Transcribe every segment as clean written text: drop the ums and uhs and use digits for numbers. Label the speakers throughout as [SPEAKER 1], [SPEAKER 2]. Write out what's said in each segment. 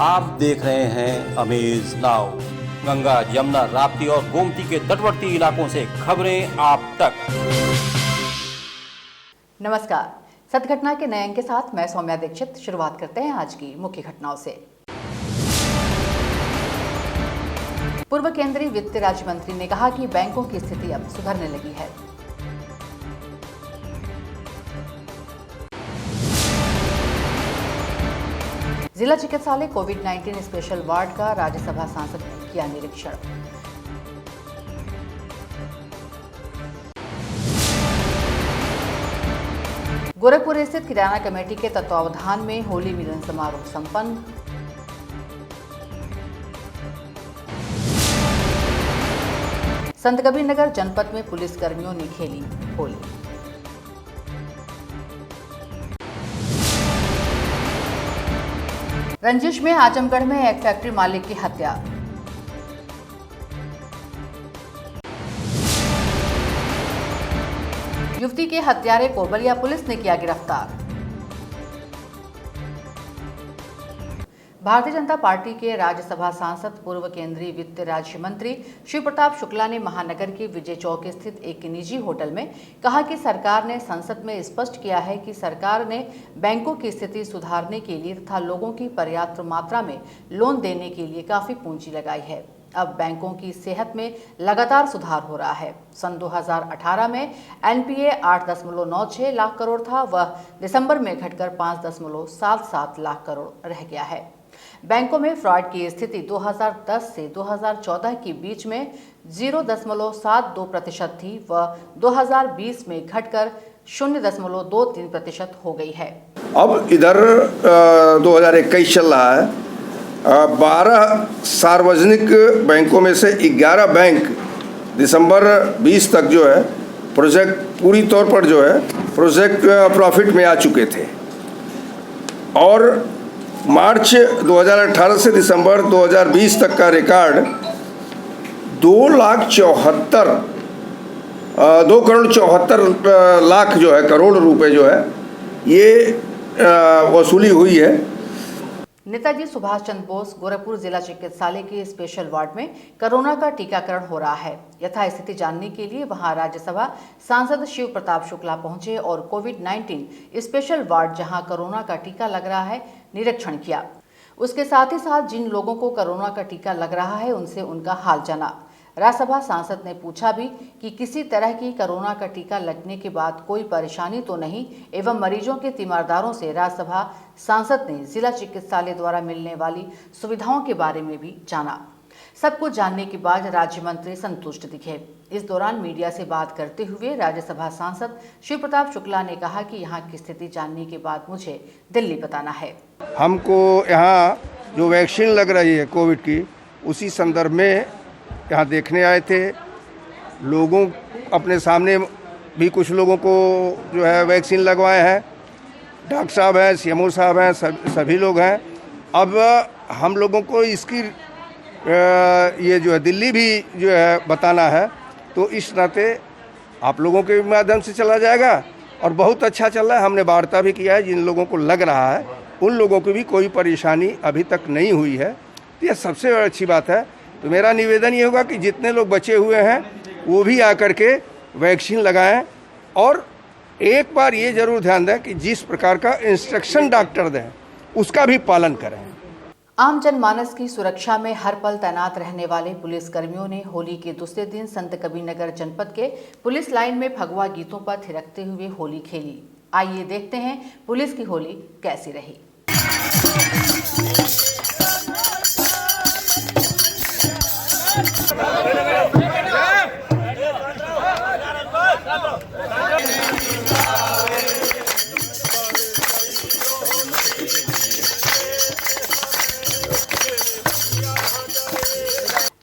[SPEAKER 1] आप देख रहे हैं अमेज नाउ। गंगा, यमुना, राप्ती और गोमती के तटवर्ती इलाकों से खबरें आप तक।
[SPEAKER 2] नमस्कार, सत्य घटना के नए अंक के साथ मैं सौम्या दीक्षित। शुरुआत करते हैं आज की मुख्य घटनाओं से। पूर्व केंद्रीय वित्त राज्य मंत्री ने कहा कि बैंकों की स्थिति अब सुधरने लगी है। जिला चिकित्सालय कोविड-19 स्पेशल वार्ड का राज्यसभा सांसद ने किया निरीक्षण। गोरखपुर स्थित किराना कमेटी के तत्वावधान में होली मिलन समारोह संपन्न। संतकबीरनगर जनपद में पुलिस कर्मियों ने खेली होली। रंजिश में आजमगढ़ में एक फैक्ट्री मालिक की हत्या। युवती के हत्यारे को बलिया पुलिस ने किया गिरफ्तार। भारतीय जनता पार्टी के राज्यसभा सांसद पूर्व केंद्रीय वित्त राज्य मंत्री शिव प्रताप शुक्ला ने महानगर के विजय चौक स्थित एक निजी होटल में कहा कि सरकार ने संसद में स्पष्ट किया है कि सरकार ने बैंकों की स्थिति सुधारने के लिए तथा लोगों की पर्याप्त मात्रा में लोन देने के लिए काफी पूंजी लगाई है। अब बैंकों की सेहत में लगातार सुधार हो रहा है। सन 2018 में एनपीए 8.96 लाख करोड़ था, वह दिसंबर में घटकर 5.77 लाख करोड़ रह गया है। बैंकों में फ्रॉड की स्थिति 2010 से 2014 के बीच में 0.72% थी, वह 2020 में घटकर 0.23% हो गई है।
[SPEAKER 3] अब इधर 2021 चल रहा है। 12 सार्वजनिक बैंकों में से 11 बैंक दिसंबर 20 तक जो है प्रोजेक्ट पूरी तौर पर जो है प्रोजेक्ट प्रॉफिट में आ चुके थे और मार्च 2018 से दिसंबर 2020 तक का रिकॉर्ड 2,74,00,000 जो है करोड़ रुपए जो है ये वसूली हुई है।
[SPEAKER 2] नेताजी सुभाष चंद्र बोस गोरखपुर जिला चिकित्सालय के स्पेशल वार्ड में कोरोना का टीकाकरण हो रहा है। यथास्थिति जानने के लिए वहां राज्यसभा सांसद शिव प्रताप शुक्ला पहुंचे और कोविड-19 स्पेशल वार्ड जहां कोरोना का टीका लग रहा है निरीक्षण किया। उसके साथ ही साथ जिन लोगों को कोरोना का टीका लग रहा है उनसे उनका हाल जाना। राज्यसभा सांसद ने पूछा भी कि किसी तरह की कोरोना का टीका लगने के बाद कोई परेशानी तो नहीं एवं मरीजों के तीमारदारों से राज्यसभा सांसद ने जिला चिकित्सालय द्वारा मिलने वाली सुविधाओं के बारे में भी जाना। सब कुछ जानने के बाद राज्य मंत्री संतुष्ट दिखे। इस दौरान मीडिया से बात करते हुए राज्यसभा सांसद शिव प्रताप शुक्ला ने कहा कि यहाँ की स्थिति जानने के बाद मुझे दिल्ली बताना है।
[SPEAKER 3] हमको यहाँ जो वैक्सीन लग रही है कोविड की, उसी संदर्भ में यहाँ देखने आए थे। लोगों अपने सामने भी कुछ लोगों को जो है वैक्सीन लगवाए हैं। डॉक्टर साहब हैं, सीएमओ साहब हैं, सभी लोग हैं। अब हम लोगों को इसकी ये जो है दिल्ली भी जो है बताना है, तो इस नाते आप लोगों के माध्यम से चला जाएगा और बहुत अच्छा चल रहा है। हमने वार्ता भी किया है, जिन लोगों को लग रहा है उन लोगों की भी कोई परेशानी अभी तक नहीं हुई है। तो यह सबसे अच्छी बात है। तो मेरा निवेदन ये होगा कि जितने लोग बचे हुए हैं वो भी आकर के वैक्सीन लगाएं और एक बार ये जरूर ध्यान दें कि जिस प्रकार का इंस्ट्रक्शन डॉक्टर दें उसका भी पालन करें।
[SPEAKER 2] आम जनमानस की सुरक्षा में हर पल तैनात रहने वाले पुलिस कर्मियों ने होली के दूसरे दिन संतकबीरनगर जनपद के पुलिस लाइन में फगुआ गीतों पर थिरकते हुए होली खेली। आइए देखते हैं पुलिस की होली कैसी रही।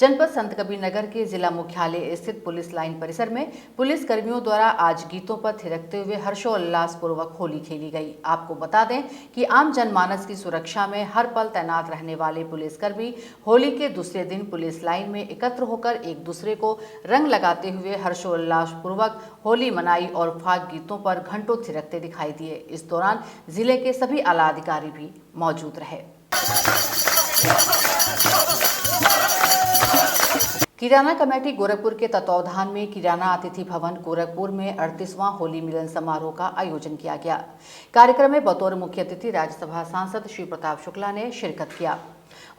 [SPEAKER 2] जनपद संतकबीरनगर के जिला मुख्यालय स्थित पुलिस लाइन परिसर में पुलिस कर्मियों द्वारा आज गीतों पर थिरकते हुए हर्षोल्लास पूर्वक होली खेली गई। आपको बता दें कि आम जनमानस की सुरक्षा में हर पल तैनात रहने वाले पुलिसकर्मी होली के दूसरे दिन पुलिस लाइन में एकत्र होकर एक दूसरे को रंग लगाते हुए हर्षोल्लास पूर्वक होली मनाई और फाग गीतों पर घंटों थिरकते दिखाई दिए। इस दौरान जिले के सभी आला अधिकारी भी मौजूद रहे। किराना कमेटी गोरखपुर के तत्वावधान में किराना अतिथि भवन गोरखपुर में 38वां होली मिलन समारोह का आयोजन किया गया। कार्यक्रम में बतौर मुख्य अतिथि राज्यसभा सांसद शिव प्रताप शुक्ला ने शिरकत किया।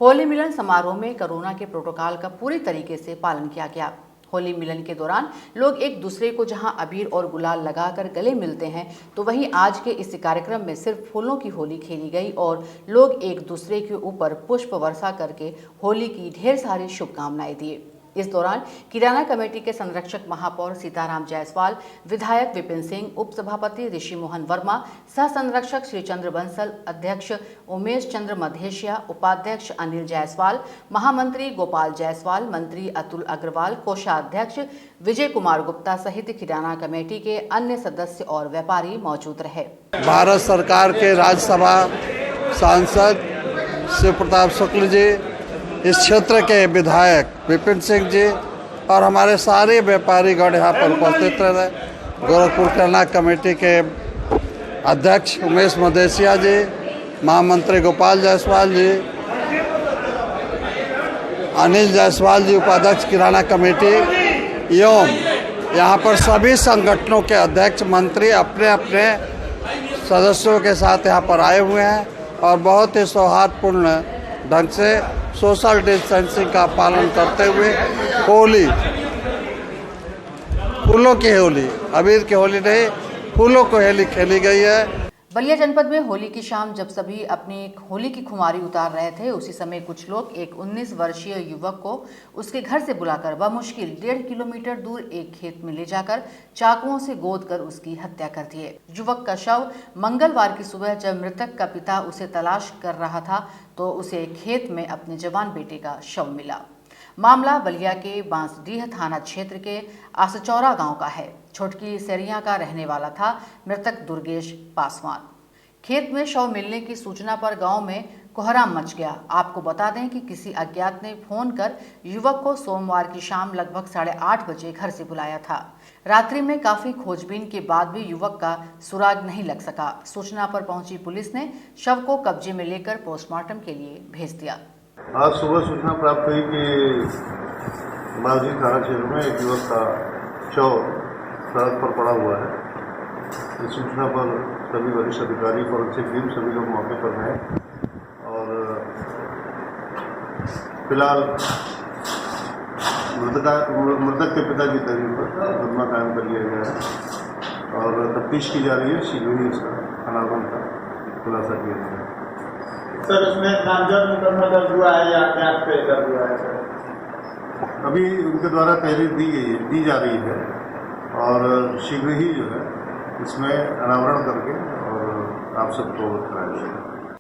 [SPEAKER 2] होली मिलन समारोह में कोरोना के प्रोटोकॉल का पूरी तरीके से पालन किया गया। होली मिलन के दौरान लोग एक दूसरे को जहां अबीर और गुलाल लगाकर गले मिलते हैं, तो वहीं आज के इस कार्यक्रम में सिर्फ फूलों की होली खेली गई और लोग एक दूसरे के ऊपर पुष्प वर्षा करके होली की ढेर सारी शुभकामनाएं दिए। इस दौरान किराना कमेटी के संरक्षक महापौर सीताराम जायसवाल, विधायक विपिन सिंह, उप सभापति ऋषि मोहन वर्मा, सह संरक्षक श्रीचंद्र बंसल, अध्यक्ष उमेश चंद्र मधेशिया, उपाध्यक्ष अनिल जायसवाल, महामंत्री गोपाल जायसवाल, मंत्री अतुल अग्रवाल, कोषाध्यक्ष विजय कुमार गुप्ता सहित किराना कमेटी के अन्य सदस्य और व्यापारी मौजूद रहे।
[SPEAKER 4] भारत सरकार के राज्यसभा सांसद शिव प्रताप शुक्ल जी, इस क्षेत्र के विधायक विपिन सिंह जी और हमारे सारे व्यापारी गण यहाँ पर उपस्थित रहे। गोरखपुर किराना कमेटी के अध्यक्ष उमेश मधेशिया जी, महामंत्री गोपाल जायसवाल जी, अनिल जायसवाल जी उपाध्यक्ष किराना कमेटी एवं यहाँ पर सभी संगठनों के अध्यक्ष मंत्री अपने अपने सदस्यों के साथ यहाँ पर आए हुए हैं और बहुत ही सौहार्दपूर्ण ढंग से सोशल डिस्टेंसिंग का पालन करते हुए होली, फूलों की होली, अबीर की होली नहीं, फूलों की होली खेली गई है।
[SPEAKER 2] बलिया जनपद में होली की शाम जब सभी अपनी होली की खुमारी उतार रहे थे, उसी समय कुछ लोग एक 19 वर्षीय युवक को उसके घर से बुलाकर बमुश्किल 1.5 किलोमीटर दूर एक खेत में ले जाकर चाकुओं से गोदकर उसकी हत्या कर दिए। युवक का शव मंगलवार की सुबह जब मृतक का पिता उसे तलाश कर रहा था, तो उसे खेत में अपने जवान बेटे का शव मिला। मामला बलिया के बांसडीह थाना क्षेत्र के आसचौरा गांव का है। छोटकी सेरिया का रहने वाला था मृतक दुर्गेश पासवान। खेत में शव मिलने की सूचना पर गांव में कोहराम मच गया। आपको बता दें कि किसी अज्ञात ने फोन कर युवक को सोमवार की शाम लगभग 8:30 बजे घर से बुलाया था। रात्रि में काफी खोजबीन के बाद भी युवक का सुराग नहीं लग सका। सूचना पर पहुंची पुलिस ने शव को कब्जे में लेकर पोस्टमार्टम के लिए भेज दिया।
[SPEAKER 5] आज सुबह सूचना प्राप्त हुई कि बांसडीह थाना क्षेत्र में एक युवक का शव सड़क पर पड़ा हुआ है। इस सूचना पर सभी वरिष्ठ अधिकारी, फॉरेंसिक टीम सभी लोग मौके पर हैं और फिलहाल मृतक के पिता की तहरीर पर मुकदमा कायम कर लिया गया है और तफ्तीश की जा रही है। शीघ्र ही इसका अनावरण का खुलासा किया जाएगा।
[SPEAKER 6] सर, इसमें नामजद मुकदमा दर्ज हुआ है या अपने आप पे दर्ज हुआ है?
[SPEAKER 5] अभी उनके द्वारा तहरीर दी जा रही है और शीघ्र ही जो है इसमें अनावरण करके और आप सबको अवगत कराया जाएगा।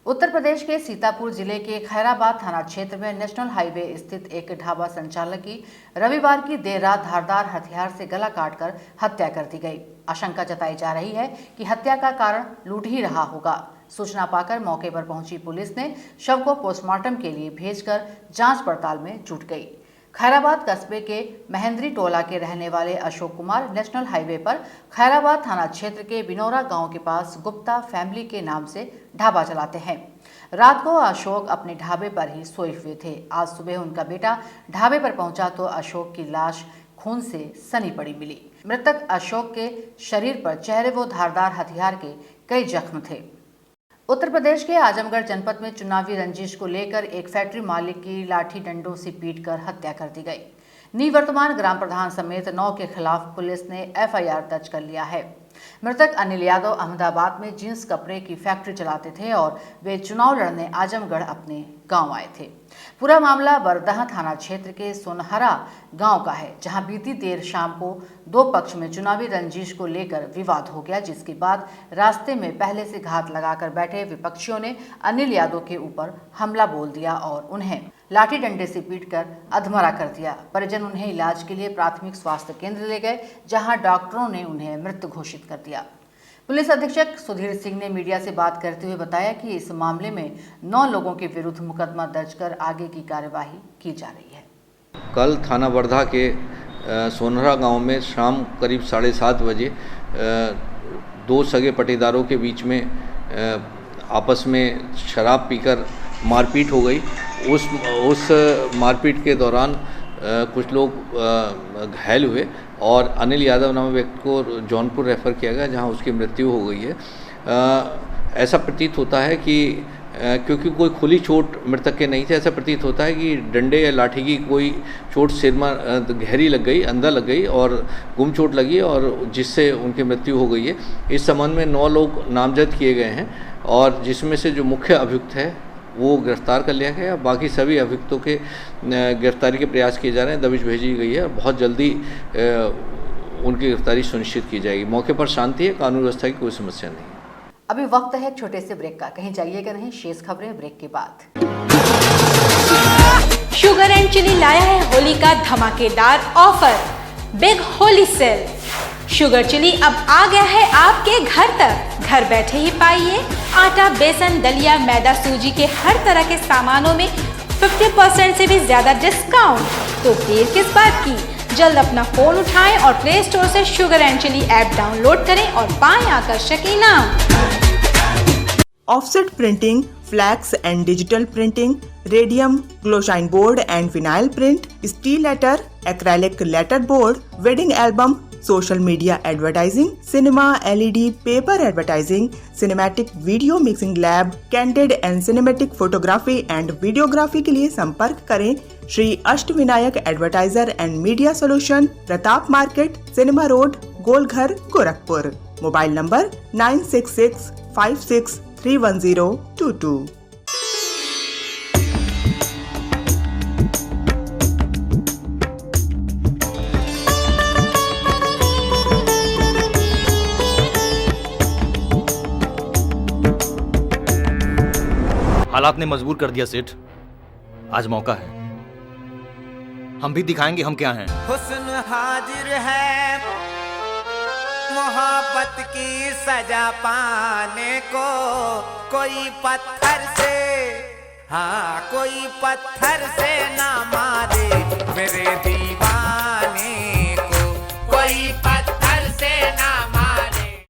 [SPEAKER 2] उत्तर प्रदेश के सीतापुर जिले के खैराबाद थाना क्षेत्र में नेशनल हाईवे स्थित एक ढाबा संचालक की रविवार की देर रात धारदार हथियार से गला काटकर हत्या कर दी गई। आशंका जताई जा रही है कि हत्या का कारण लूट ही रहा होगा। सूचना पाकर मौके पर पहुंची पुलिस ने शव को पोस्टमार्टम के लिए भेजकर जांच पड़ताल में जुट गई। खैराबाद कस्बे के महेंद्री टोला के रहने वाले अशोक कुमार नेशनल हाईवे पर खैराबाद थाना क्षेत्र के बिनौरा गांव के पास गुप्ता फैमिली के नाम से ढाबा चलाते हैं। रात को अशोक अपने ढाबे पर ही सोए हुए थे। आज सुबह उनका बेटा ढाबे पर पहुंचा तो अशोक की लाश खून से सनी पड़ी मिली। मृतक अशोक के शरीर पर चेहरे व धारदार हथियार के कई जख्म थे। उत्तर प्रदेश के आजमगढ़ जनपद में चुनावी रंजिश को लेकर एक फैक्ट्री मालिक की लाठी डंडों से पीटकर हत्या कर दी गई। निवर्तमान ग्राम प्रधान समेत 9 के खिलाफ पुलिस ने एफआईआर दर्ज कर लिया है। मृतक अनिल यादव अहमदाबाद में जींस कपड़े की फैक्ट्री चलाते थे और वे चुनाव लड़ने आजमगढ़ अपने गांव आए थे। पूरा मामला बरदह थाना क्षेत्र के सोनहरा गांव का है, जहां बीती देर शाम को दो पक्ष में चुनावी रंजिश को लेकर विवाद हो गया, जिसके बाद रास्ते में पहले से घात लगाकर बैठे विपक्षियों ने अनिल यादव के ऊपर हमला बोल दिया और उन्हें लाठी डंडे से पीटकर अधमरा कर दिया। परिजन उन्हें इलाज के लिए प्राथमिक स्वास्थ्य केंद्र ले गए, जहां डॉक्टरों ने उन्हें मृत घोषित कर दिया। पुलिस अधीक्षक सुधीर सिंह ने मीडिया से बात करते हुए बताया कि इस मामले में 9 लोगों के विरुद्ध मुकदमा दर्ज कर आगे की कार्यवाही की जा रही है।
[SPEAKER 7] कल थाना बरधा के सोनहरा गांव में शाम करीब 7:30 बजे 2 सगे पटीदारों के बीच में आपस में शराब पीकर मारपीट हो गई। उस मारपीट के दौरान कुछ लोग घायल हुए और अनिल यादव नामक व्यक्ति को जौनपुर रेफ़र किया गया, जहां उसकी मृत्यु हो गई है। ऐसा प्रतीत होता है कि क्योंकि कोई खुली चोट मृतक के नहीं थे, ऐसा प्रतीत होता है कि डंडे या लाठी की कोई चोट सिर में गहरी लग गई, अंदर लग गई और गुम चोट लगी और जिससे उनकी मृत्यु हो गई है। इस संबंध में 9 लोग नामजद किए गए हैं और जिसमें से जो मुख्य अभियुक्त है वो गिरफ्तार कर लिया गया। बाकी सभी अभियुक्तों के गिरफ्तारी के प्रयास किए जा रहे हैं, दबिश भेजी गई है और बहुत जल्दी उनकी गिरफ्तारी सुनिश्चित की जाएगी। मौके पर शांति है, कानून व्यवस्था की कोई समस्या नहीं।
[SPEAKER 2] अभी वक्त है एक छोटे से ब्रेक का, कहीं जाइएगा नहीं, शेष खबरें ब्रेक के बाद।
[SPEAKER 8] शुगर एंड चिली लाया है होली का धमाकेदार offer, big Holi sale. Sugar chilli अब आ गया है आपके घर तक। घर बैठे ही पाइए आटा, बेसन, दलिया, मैदा, सूजी के हर तरह के सामानों में 50% से भी ज्यादा डिस्काउंट। तो देर किस बात की, जल्द अपना फोन उठाएं और प्ले स्टोर से Sugar and Chilli app download करें और पाएं आकर्षक इनाम।
[SPEAKER 9] Offset printing, flex and digital printing, radium, glow shine board and vinyl print, steel letter, acrylic letter board, wedding album, social media advertising, cinema, LED, paper advertising, cinematic video mixing lab, candid and cinematic photography and videography के लिए संपर्क करें Shri Ashtavinayak advertiser and media solution, Pratap market, cinema road, Golghar, Gorakhpur. Mobile number 9665631022।
[SPEAKER 10] हालात ने मजबूर कर दिया सेठ, आज मौका है, हम भी दिखाएंगे हम क्या हैं।
[SPEAKER 11] हुस्न हाजिर है मोहब्बत की सजा पाने को, कोई पत्थर से, हाँ कोई पत्थर से ना मारे मेरे दीवाने को, कोई पत्थर से ना मारे।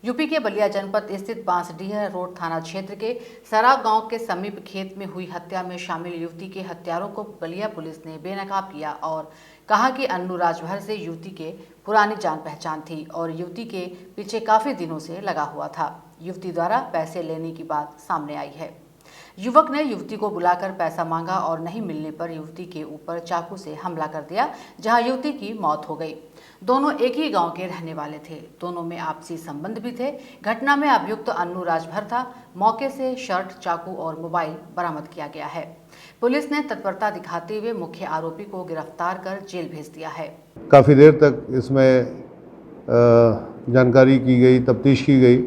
[SPEAKER 2] यूपी के बलिया जनपद स्थित बांसडीह रोड थाना क्षेत्र के सरा गांव के समीप खेत में हुई हत्या में शामिल युवती के हत्यारों को बलिया पुलिस ने बेनकाब किया और कहा कि अन्नू राजभर से युवती के पुरानी जान पहचान थी और युवती के पीछे काफी दिनों से लगा हुआ था। युवती द्वारा पैसे लेने की बात सामने आई है। युवक ने युवती को बुलाकर पैसा मांगा और नहीं मिलने पर युवती के ऊपर चाकू से हमला कर दिया, जहां युवती की मौत हो गई। दोनों एक ही गांव के रहने वाले थे, दोनों में आपसी संबंध भी थे। घटना में अभियुक्त अन्नू राजभर था। मौके से शर्ट, चाकू और मोबाइल बरामद किया गया है। पुलिस ने तत्परता दिखाते हुए मुख्य आरोपी को गिरफ्तार कर जेल भेज दिया है।
[SPEAKER 5] काफ़ी देर तक इसमें जानकारी की गई, तफ्तीश की गई।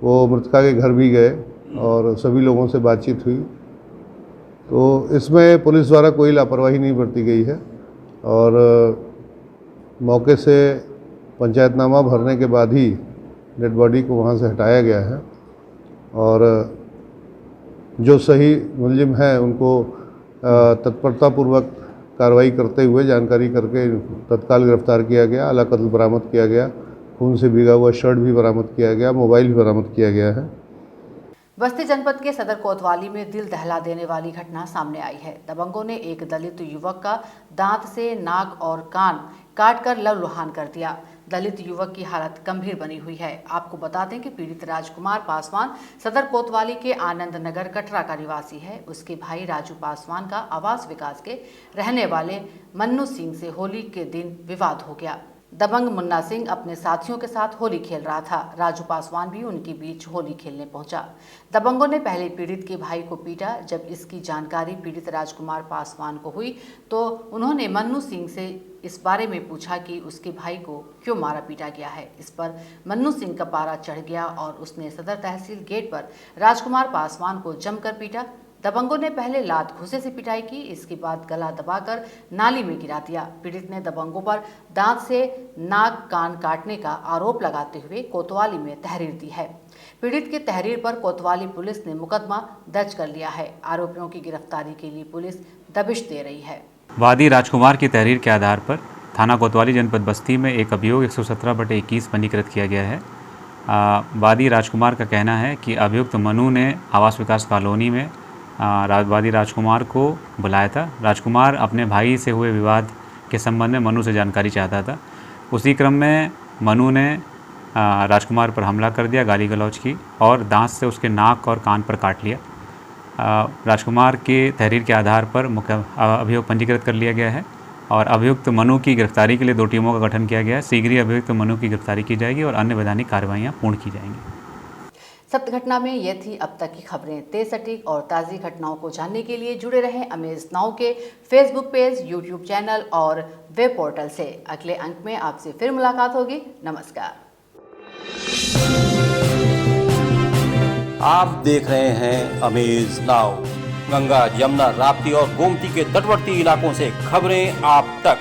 [SPEAKER 5] वो मृतका के घर भी गए और सभी लोगों से बातचीत हुई। तो इसमें पुलिस द्वारा कोई लापरवाही नहीं बरती गई है और मौके से पंचायतनामा भरने के बाद ही डेड बॉडी को वहाँ से हटाया गया है और जो सही मुलजिम हैं उनको तत्परतापूर्वक कार्रवाई करते हुए जानकारी करके तत्काल गिरफ्तार किया गया। आला कत्ल बरामद किया गया, खून से भीगा हुआ शर्ट भी बरामद किया गया, मोबाइल भी बरामद किया गया है।
[SPEAKER 2] बस्ती जनपद के सदर कोतवाली में दिल दहला देने वाली घटना सामने आई है। दबंगों ने एक दलित युवक का दांत से नाक और कान काटकर लहूलुहान कर दिया। दलित युवक की हालत गंभीर बनी हुई है। आपको बता दें कि पीड़ित राजकुमार पासवान सदर कोतवाली के आनंद नगर कटरा का निवासी है। उसके भाई राजू पासवान का आवास विकास के रहने वाले मन्नू सिंह से होली के दिन विवाद हो गया। दबंग मुन्ना सिंह अपने साथियों के साथ होली खेल रहा था। राजू पासवान भी उनके बीच होली खेलने पहुंचा। दबंगों ने पहले पीड़ित के भाई को पीटा। जब इसकी जानकारी पीड़ित राजकुमार पासवान को हुई तो उन्होंने मन्नू सिंह से इस बारे में पूछा कि उसके भाई को क्यों मारा पीटा गया है। इस पर मन्नू सिंह का पारा चढ़ गया और उसने सदर तहसील गेट पर राजकुमार पासवान को जमकर पीटा। दबंगों ने पहले लात घुसे से पिटाई की, इसके बाद गला दबाकर नाली में गिरा दिया। पीड़ित ने दबंगों पर दांत से नाक कान काटने का आरोप लगाते हुए कोतवाली में तहरीर दी है। पीड़ित की तहरीर पर कोतवाली पुलिस ने मुकदमा दर्ज कर लिया है। आरोपियों की गिरफ्तारी के लिए पुलिस दबिश दे रही है।
[SPEAKER 12] वादी राजकुमार की तहरीर के आधार पर थाना कोतवाली जनपद बस्ती में एक अभियोग 117/21 पंजीकृत किया गया है। वादी राजकुमार का कहना है कि अभियुक्त मनु ने आवास विकास कॉलोनी में वादी राजकुमार को बुलाया था। राजकुमार अपने भाई से हुए विवाद के संबंध में मनु से जानकारी चाहता था। उसी क्रम में मनु ने राजकुमार पर हमला कर दिया, गाली गलौज की और दांत से उसके नाक और कान पर काट लिया। राजकुमार के तहरीर के आधार पर अभियोग पंजीकृत कर लिया गया है और अभियुक्त मनु की गिरफ्तारी के लिए 2 टीमों का गठन किया गया है। शीघ्र ही अभियुक्त मनु की गिरफ्तारी की जाएगी और अन्य वैधानिक कार्रवाइयाँ पूर्ण की जाएंगी।
[SPEAKER 2] सत्य घटना में ये थी अब तक की खबरें। तेज सटीक और ताज़ी घटनाओं को जानने के लिए जुड़े रहें अमेज नाउ के फेसबुक पेज, यूट्यूब चैनल और वेब पोर्टल से। अगले अंक में आपसे फिर मुलाकात होगी। नमस्कार।
[SPEAKER 1] आप देख रहे हैं अमेज नाउ। गंगा, यमुना, राप्ती और गोमती के तटवर्ती इलाकों से खबरें आप तक।